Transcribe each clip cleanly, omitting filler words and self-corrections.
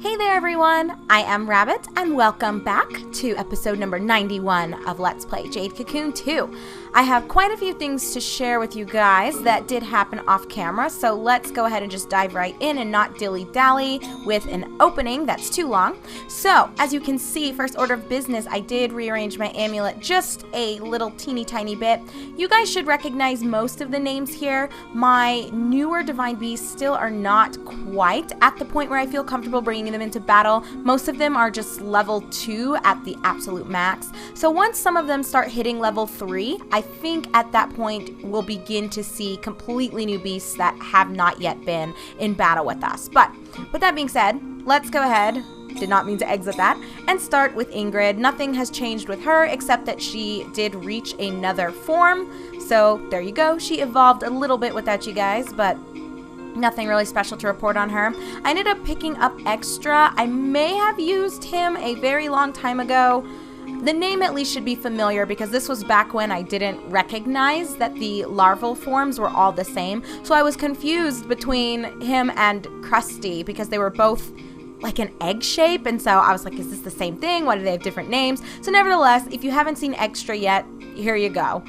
Hey there everyone, I am Rabbit and welcome back to episode number 91 of Let's Play Jade Cocoon 2. I have quite a few things to share with you guys that did happen off camera, so let's go ahead and just dive right in and not dilly-dally with an opening that's too long. So, as you can see, first order of business, I did rearrange my amulet just a little teeny tiny bit. You guys should recognize most of the names here. My newer divine beasts still are not quite at the point where I feel comfortable bringing them into battle. Most of them are just level 2 at the absolute max. So once some of them start hitting level 3, I think at that point we'll begin to see completely new beasts that have not yet been in battle with us. But with that being said, let's go ahead, did not mean to exit that, and start with Ingrid. Nothing has changed with her except that she did reach another form. So there you go, she evolved a little bit without you guys, but nothing really special to report on her. I ended up picking up Extra. I may have used him a very long time ago. The name at least should be familiar because this was back when I didn't recognize that the larval forms were all the same. So I was confused between him and Krusty because they were both like an egg shape, and so I was like, is this the same thing? Why do they have different names? So nevertheless, if you haven't seen Extra yet, here you go.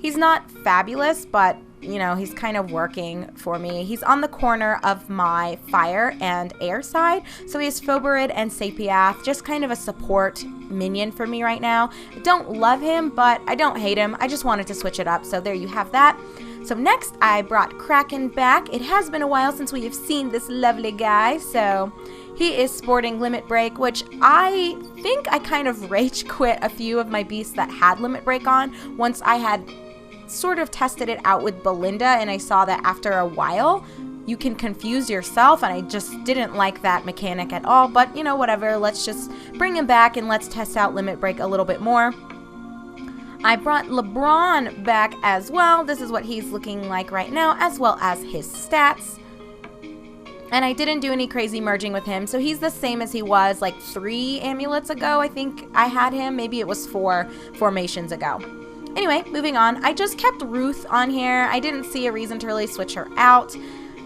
He's not fabulous, but you know, he's kind of working for me. He's on the corner of my fire and air side. So he has Foberid and Sapiath, just kind of a support minion for me right now. I don't love him, but I don't hate him. I just wanted to switch it up. So there you have that. So next I brought Kraken back. It has been a while since we have seen this lovely guy. So he is sporting Limit Break, which I think I kind of rage quit a few of my beasts that had Limit Break on once I had sort of tested it out with Belinda, and I saw that after a while you can confuse yourself, and I just didn't like that mechanic at all. But you know, whatever, let's just bring him back and let's test out Limit Break a little bit more. I brought LeBron back as well. This is what he's looking like right now, as well as his stats. And I didn't do any crazy merging with him, so he's the same as he was like 3 amulets ago. I think I had him, maybe it was 4 formations ago. Anyway, moving on. I just kept Ruth on here. I didn't see a reason to really switch her out.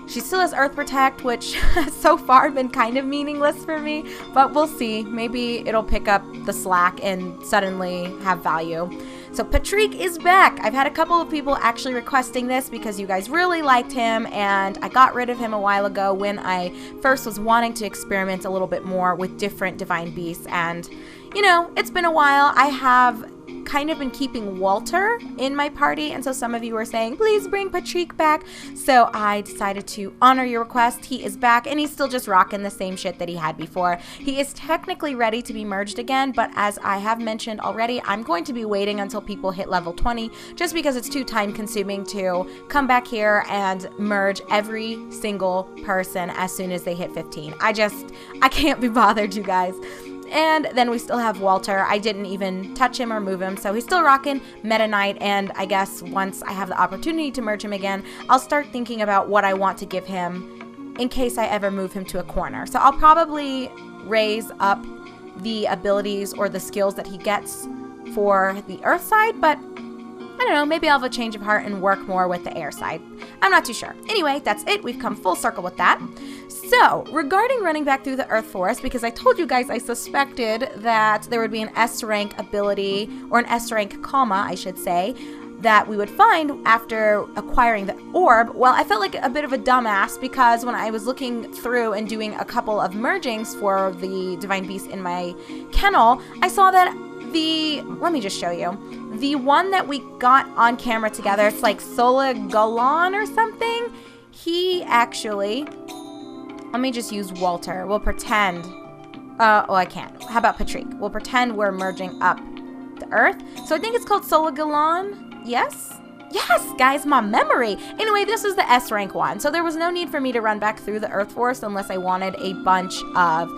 She still has Earth Protect, which has so far been kind of meaningless for me, but we'll see. Maybe it'll pick up the slack and suddenly have value. So Patrick is back. I've had a couple of people actually requesting this because you guys really liked him, and I got rid of him a while ago when I first was wanting to experiment a little bit more with different divine beasts. And you know, it's been a while. I have kind of been keeping Walter in my party, and so some of you were saying, please bring Patrick back. So I decided to honor your request. He is back, and he's still just rocking the same shit that he had before. He is technically ready to be merged again, but as I have mentioned already, I'm going to be waiting until people hit level 20, just because it's too time consuming to come back here and merge every single person as soon as they hit 15. I can't be bothered, you guys. And then we still have Walter. I didn't even touch him or move him, so he's still rocking Meta Knight, and I guess once I have the opportunity to merge him again, I'll start thinking about what I want to give him in case I ever move him to a corner. So I'll probably raise up the abilities or the skills that he gets for the Earth side, but I don't know, maybe I'll have a change of heart and work more with the air side. I'm not too sure. Anyway, that's it. We've come full circle with that. So, regarding running back through the Earth Forest, because I told you guys I suspected that there would be an S-rank ability, or an S-rank kalma, I should say, that we would find after acquiring the orb. Well, I felt like a bit of a dumbass because when I was looking through and doing a couple of mergings for the divine beast in my kennel, I saw that let me just show you. The one that we got on camera together, it's like Solagalon or something. He actually, let me just use Walter. We'll pretend, oh, I can't. How about Patrick? We'll pretend we're merging up the Earth. So I think it's called Solagalon. Yes? Yes, guys, my memory. Anyway, this is the S rank one. So there was no need for me to run back through the Earth Forest unless I wanted a bunch of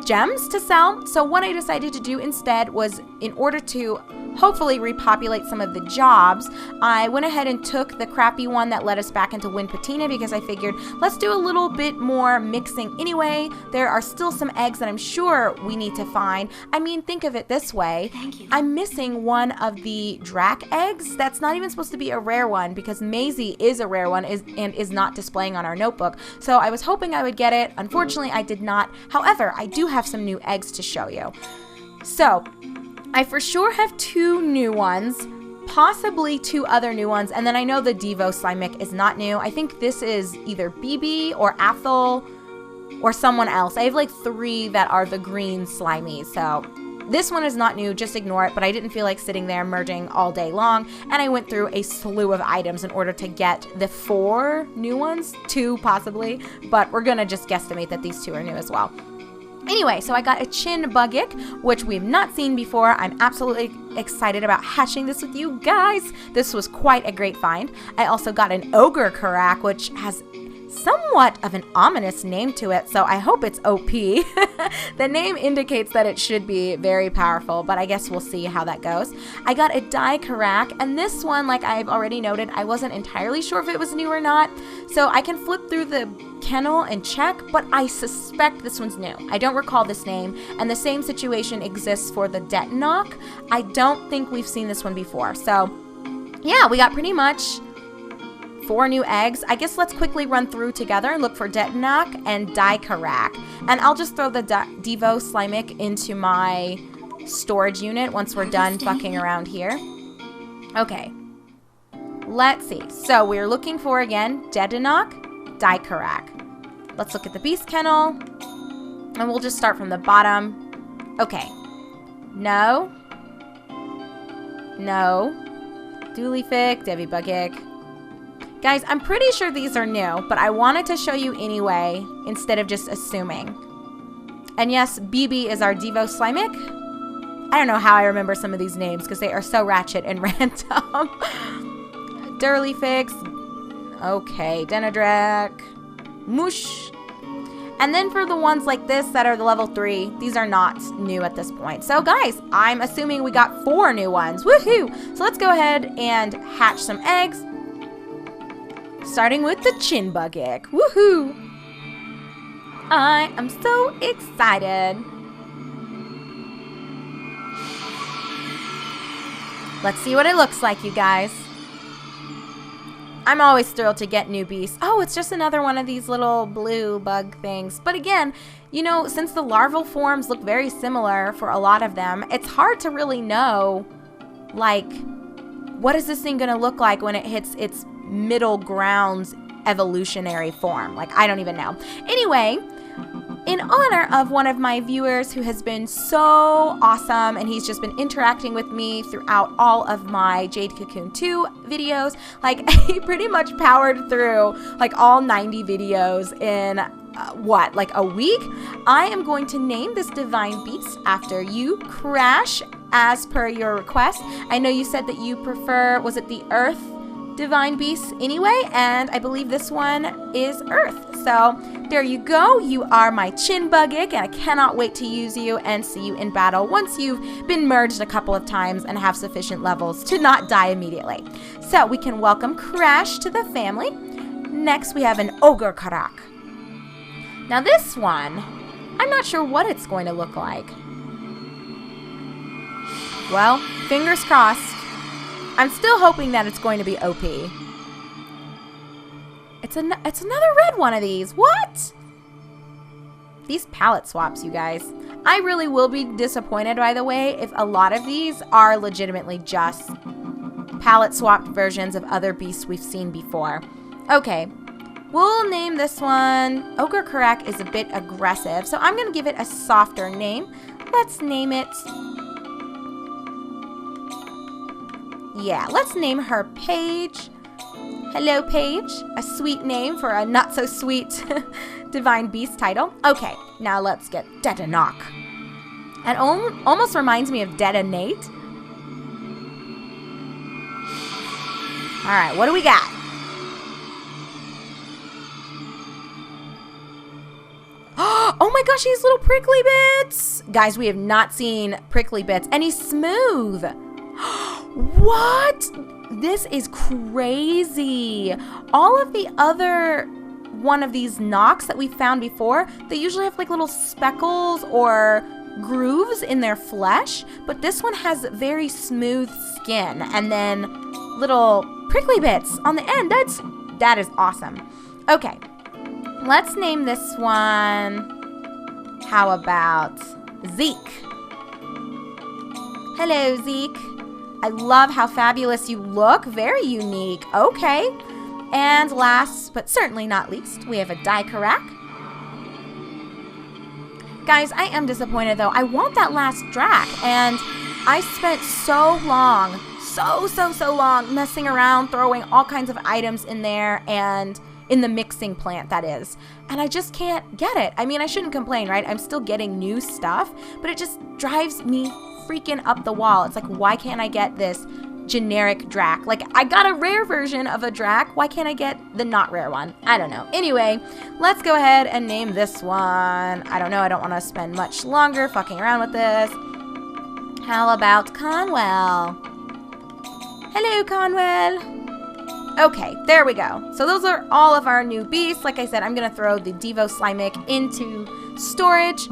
gems to sell. So what I decided to do instead was, in order to hopefully repopulate some of the jobs. I went ahead and took the crappy one that led us back into Wind Patina because I figured let's do a little bit more mixing anyway. There are still some eggs that I'm sure we need to find. I mean, think of it this way. Thank you. I'm missing one of the Drac eggs. That's not even supposed to be a rare one because Maisie is a rare one and is not displaying on our notebook. So I was hoping I would get it. Unfortunately, I did not. However, I do have some new eggs to show you. So I for sure have 2 new ones, possibly 2 other new ones, and then I know the Devo Slimek is not new. I think this is either BB or Athel or someone else. I have like 3 that are the green Slimies, so this one is not new, just ignore it, but I didn't feel like sitting there merging all day long, and I went through a slew of items in order to get the 4 new ones, 2 possibly, but we're gonna just guesstimate that these 2 are new as well. Anyway, so I got a Chin Bugik, which we've not seen before. I'm absolutely excited about hatching this with you guys. This was quite a great find. I also got an Ogre Karak, which has somewhat of an ominous name to it, so I hope it's OP. The name indicates that it should be very powerful, but I guess we'll see how that goes. I got a Dai Karak, and this one, like I've already noted, I wasn't entirely sure if it was new or not, so I can flip through the kennel and check, but I suspect this one's new. I don't recall this name, and the same situation exists for the Detonok. I don't think we've seen this one before, so yeah, we got pretty much 4 new eggs. I guess let's quickly run through together and look for Detonok and Dai Karak. And I'll just throw the Devo Slimek into my storage unit once we're done fucking around here. Okay. Let's see. So we're looking for, again, Detonok, Dai Karak. Let's look at the beast kennel. And we'll just start from the bottom. Okay. No. No. Dooleyfic, Devi Bugik. Guys, I'm pretty sure these are new, but I wanted to show you anyway, instead of just assuming. And yes, BB is our Devo Slimek. I don't know how I remember some of these names, because they are so ratchet and random. Durleyfix. Okay, Denadrak. Moosh. And then for the ones like this that are the level 3, these are not new at this point. So guys, I'm assuming we got 4 new ones. Woohoo! So let's go ahead and hatch some eggs. Starting with the Chin Bugik. Woohoo! I am so excited. Let's see what it looks like, you guys. I'm always thrilled to get new beasts. Oh, it's just another one of these little blue bug things. But again, you know, since the larval forms look very similar for a lot of them, it's hard to really know, like, what is this thing going to look like when it hits its middle grounds evolutionary form? Like, I don't even know. Anyway, in honor of one of my viewers who has been so awesome, and he's just been interacting with me throughout all of my Jade Cocoon 2 videos, like, he pretty much powered through like all 90 videos in like a week. I am going to name this divine beast after you, Crash, as per your request. I know you said that you prefer, was it the Earth divine beasts anyway, and I believe this one is Earth. So there you go. You are my Chin Bugik, and I cannot wait to use you and see you in battle once you've been merged a couple of times and have sufficient levels to not die immediately. So we can welcome Crash to the family. Next we have an Ogre Karak. Now this one, I'm not sure what it's going to look like. Well, fingers crossed. I'm still hoping that it's going to be OP. It's another red one of these. What? These palette swaps, you guys. I really will be disappointed, by the way, if a lot of these are legitimately just palette swapped versions of other beasts we've seen before. Okay. We'll name this one. Ogre Karak is a bit aggressive, so I'm going to give it a softer name. Let's name it... Yeah, let's name her Paige. Hello, Paige. A sweet name for a not-so-sweet Divine Beast title. Okay, now let's get Detonok. It almost reminds me of Detonate. Alright, what do we got? Oh my gosh, he's little prickly bits! Guys, we have not seen prickly bits, and he's smooth. What? This is crazy. All of the other one of these knocks that we found before, they usually have like little speckles or grooves in their flesh, but this one has very smooth skin and then little prickly bits on the end. That is awesome. Okay, let's name this one, how about Zeke? Hello, Zeke. I love how fabulous you look. Very unique. Okay. And last, but certainly not least, we have a Daikarak. Guys, I am disappointed though. I want that last Drac, and I spent so long, so long messing around, throwing all kinds of items in there, and in the mixing plant, that is. And I just can't get it. I mean, I shouldn't complain, right? I'm still getting new stuff, but it just drives me freaking up the wall. It's like, why can't I get this generic Drac? Like, I got a rare version of a Drac. Why can't I get the not rare one? I don't know. Anyway, let's go ahead and name this one. I don't know. I don't want to spend much longer fucking around with this. How about Conwell? Hello, Conwell. Okay, there we go. So those are all of our new beasts. Like I said, I'm going to throw the Devo Slimek into storage.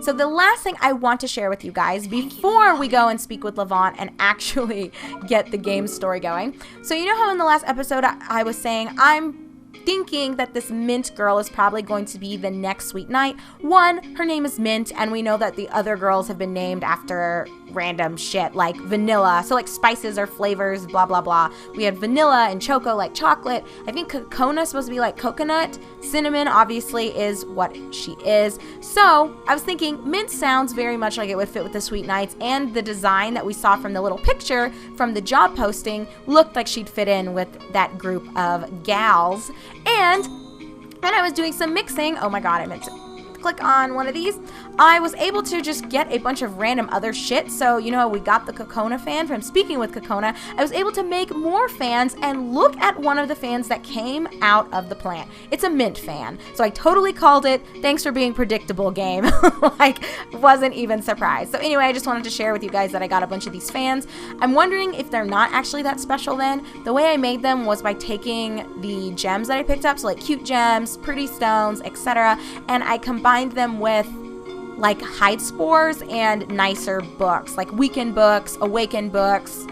So the last thing I want to share with you guys before we go and speak with Levant and actually get the game story going. So you know how in the last episode I was saying I'm thinking that this Mint girl is probably going to be the next Sweet Knight. One, her name is Mint, and we know that the other girls have been named after random shit like vanilla, so like spices or flavors, blah blah blah. We had vanilla and choco like chocolate. I think Kokona is supposed to be like coconut. Cinnamon obviously is what she is. So I was thinking Mint sounds very much like it would fit with the Sweet Knights, and the design that we saw from the little picture from the job posting looked like she'd fit in with that group of gals. And when I was doing some mixing, oh my god, I meant to click on one of these, I was able to just get a bunch of random other shit. So, you know, we got the Kokona fan from speaking with Kokona. I was able to make more fans, and look at one of the fans that came out of the plant. It's a Mint fan. So I totally called it. Thanks for being predictable, game. Like, wasn't even surprised. So anyway, I just wanted to share with you guys that I got a bunch of these fans. I'm wondering if they're not actually that special then. The way I made them was by taking the gems that I picked up, so like cute gems, pretty stones, etc., and I combined them with like hide spores and nicer books, like weekend books, awaken books,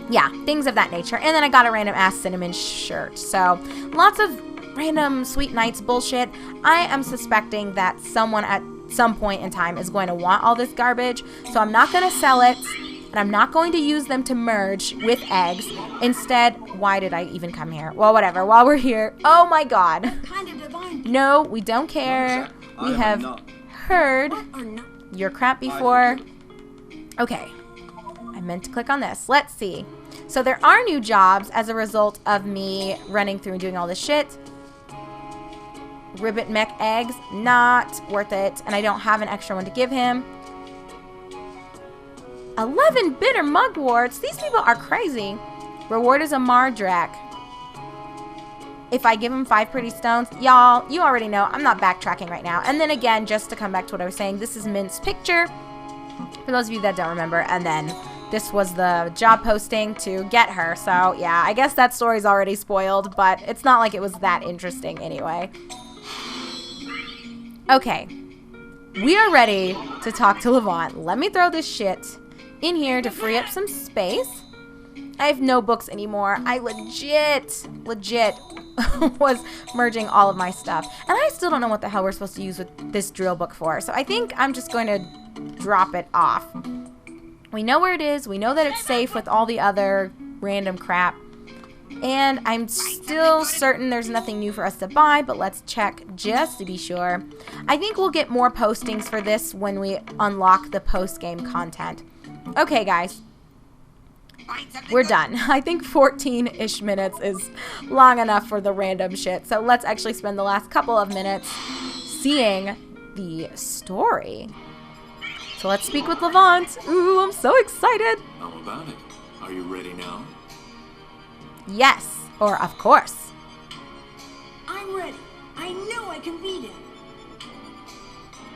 yeah, things of that nature. And then I got a random ass cinnamon shirt. So lots of random Sweet Knights bullshit. I am suspecting that someone at some point in time is going to want all this garbage, so I'm not going to sell it, and I'm not going to use them to merge with eggs. Instead, why did I even come here? Well, whatever, while we're here, oh my god. No, we don't care. We have heard your crap before. Okay, I meant to click on this. Let's see. So there are new jobs as a result of me running through and doing all this shit. Ribbit mech eggs, not worth it. And I don't have an extra one to give him. 11 bitter mugworts. These people are crazy. Reward is a Mardrak. If I give him 5 pretty stones, y'all, you already know, I'm not backtracking right now. And then again, just to come back to what I was saying, this is Mint's picture, for those of you that don't remember, and then this was the job posting to get her. So yeah, I guess that story's already spoiled, but it's not like it was that interesting anyway. Okay, we are ready to talk to Levant. Let me throw this shit in here to free up some space. I have no books anymore. I legit was merging all of my stuff. And I still don't know what the hell we're supposed to use with this drill book for. So I think I'm just going to drop it off. We know where it is. We know that it's safe with all the other random crap. And I'm still certain there's nothing new for us to buy, but let's check just to be sure. I think we'll get more postings for this when we unlock the post-game content. Okay, guys. We're done. I think 14-ish minutes is long enough for the random shit. So let's actually spend the last couple of minutes seeing the story. So let's speak with Levant. Ooh, I'm so excited. How about it? Are you ready now? Yes, or of course. I'm ready. I know I can beat him.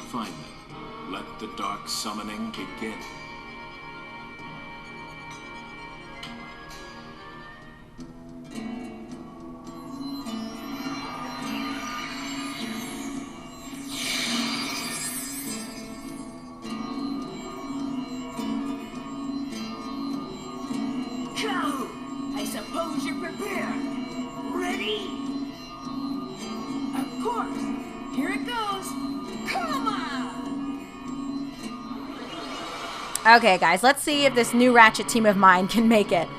Fine then. Let the dark summoning begin. Okay, guys, let's see if this new Ratchet team of mine can make it.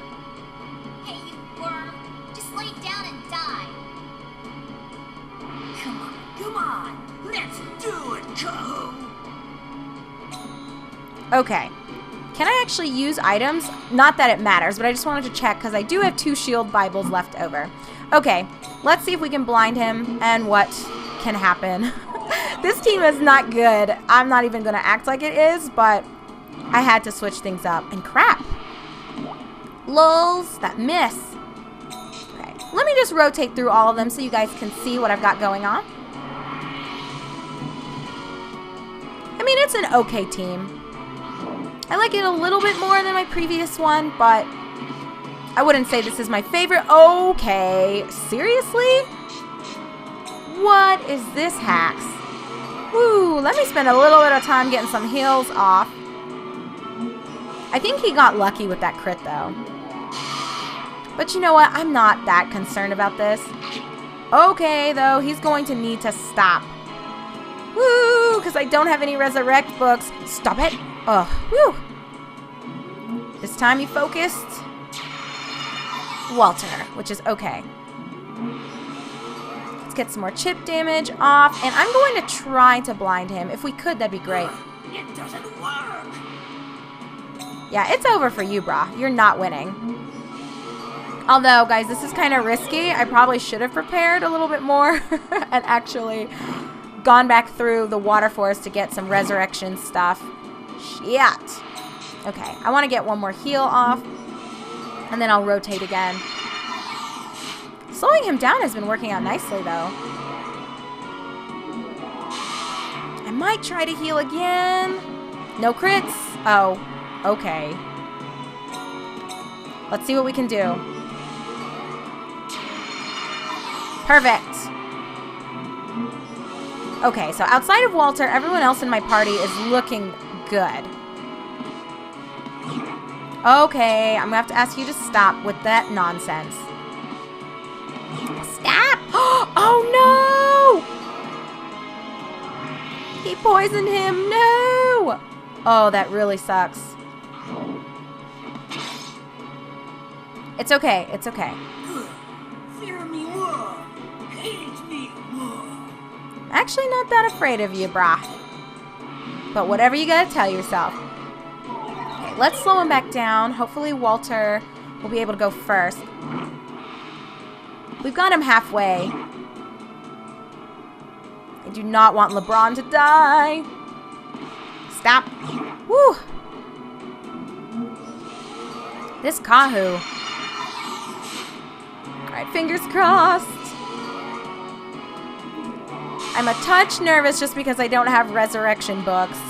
Hey, you worm. Just lay down and die. Come on. Let's do it, Kahu. Okay. Can I actually use items? Not that it matters, but I just wanted to check because I do have 2 shield Bibles left over. Okay, let's see if we can blind him and what can happen. This team is not good. I'm not even going to act like it is, but I had to switch things up. And crap. Lulz, that miss. Okay, let me just rotate through all of them so you guys can see what I've got going on. I mean, it's an okay team. I like it a little bit more than my previous one, but I wouldn't say this is my favorite. Okay, seriously? What is this hacks? Woo, let me spend a little bit of time getting some heals off. I think he got lucky with that crit, though. But you know what? I'm not that concerned about this. Okay, though, he's going to need to stop. Woo, because I don't have any resurrect books. Stop it. Oh, whew. This time he focused Walter, which is okay. Let's get some more chip damage off, and I'm going to try to blind him. If we could, that'd be great. It doesn't work. Yeah, it's over for you, brah. You're not winning. Although, guys, this is kind of risky. I probably should have prepared a little bit more and actually gone back through the water forest to get some resurrection stuff. Shit. Okay, I want to get one more heal off, and then I'll rotate again. Slowing him down has been working out nicely, though. I might try to heal again. No crits. Oh, okay. Let's see what we can do. Perfect. Okay, so outside of Walter, everyone else in my party is looking good. Okay, I'm gonna have to ask you to stop with that nonsense. Stop! Oh no! He poisoned him. No! Oh, that really sucks. It's okay. It's okay. Fear me more. Hate me more. Actually, not that afraid of you, brah. But whatever you gotta tell yourself. Okay, let's slow him back down. Hopefully Walter will be able to go first. We've got him halfway. I do not want LeBron to die. Stop. Woo. This Kahu. Alright, fingers crossed. I'm a touch nervous just because I don't have resurrection books.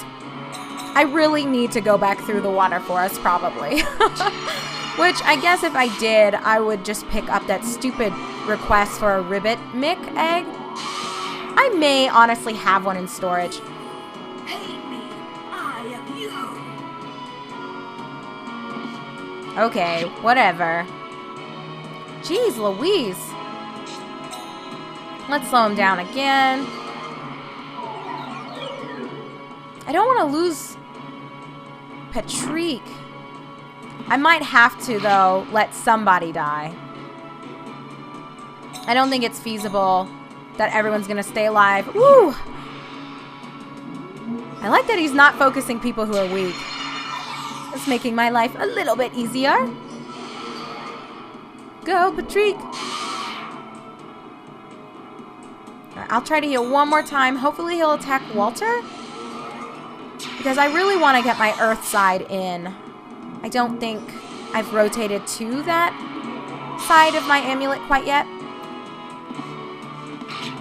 I really need to go back through the water forest, probably. Which, I guess if I did, I would just pick up that stupid request for a ribbit mick egg. I may honestly have one in storage. Hate me. I am you. Okay, whatever. Jeez Louise. Let's slow him down again. I don't want to lose Patrick. I might have to, though, let somebody die. I don't think it's feasible that everyone's going to stay alive. Woo! I like that he's not focusing people who are weak. It's making my life a little bit easier. Go, Patrick! I'll try to heal one more time. Hopefully he'll attack Walter. Because I really want to get my earth side in. I don't think I've rotated to that side of my amulet quite yet.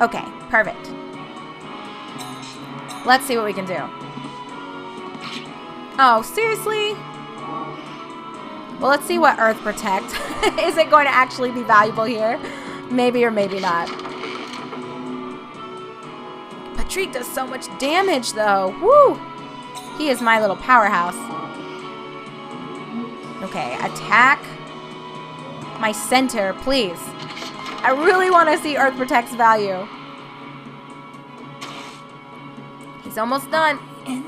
Okay, perfect. Let's see what we can do. Oh, seriously? Well, let's see what Earth Protect. Is it going to actually be valuable here? Maybe or maybe not. Patrick does so much damage, though. Woo! He is my little powerhouse. Okay, attack my center, please. I really want to see Earth Protect's value. He's almost done. And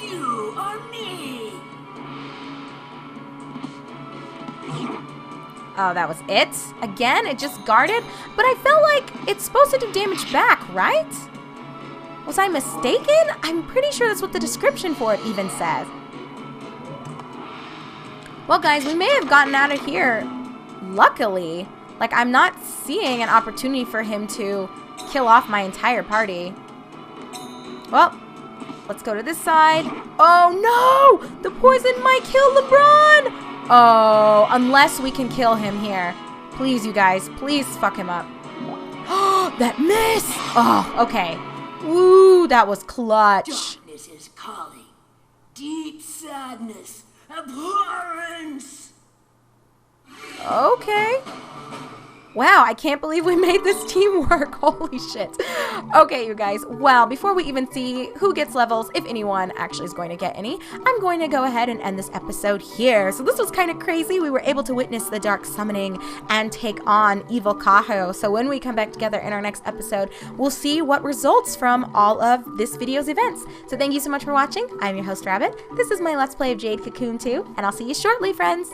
you are me. Oh, that was it? Again? It just guarded? But I felt like it's supposed to do damage back, right? Was I mistaken? I'm pretty sure that's what the description for it even says. Well, guys, we may have gotten out of here, luckily. Like, I'm not seeing an opportunity for him to kill off my entire party. Well, let's go to this side. Oh, no! The poison might kill LeBron! Oh, unless we can kill him here. Please, you guys, please fuck him up. That miss! Oh, okay. Ooh, that was clutch. Darkness is calling. Deep sadness. Abhorrence. Okay. Wow, I can't believe we made this team work. Holy shit. Okay, you guys. Well, before we even see who gets levels, if anyone actually is going to get any, I'm going to go ahead and end this episode here. So this was kind of crazy. We were able to witness the dark summoning and take on Evil Kahu. So when we come back together in our next episode, we'll see what results from all of this video's events. So thank you so much for watching. I'm your host, Rabbit. This is my Let's Play of Jade Cocoon 2, and I'll see you shortly, friends.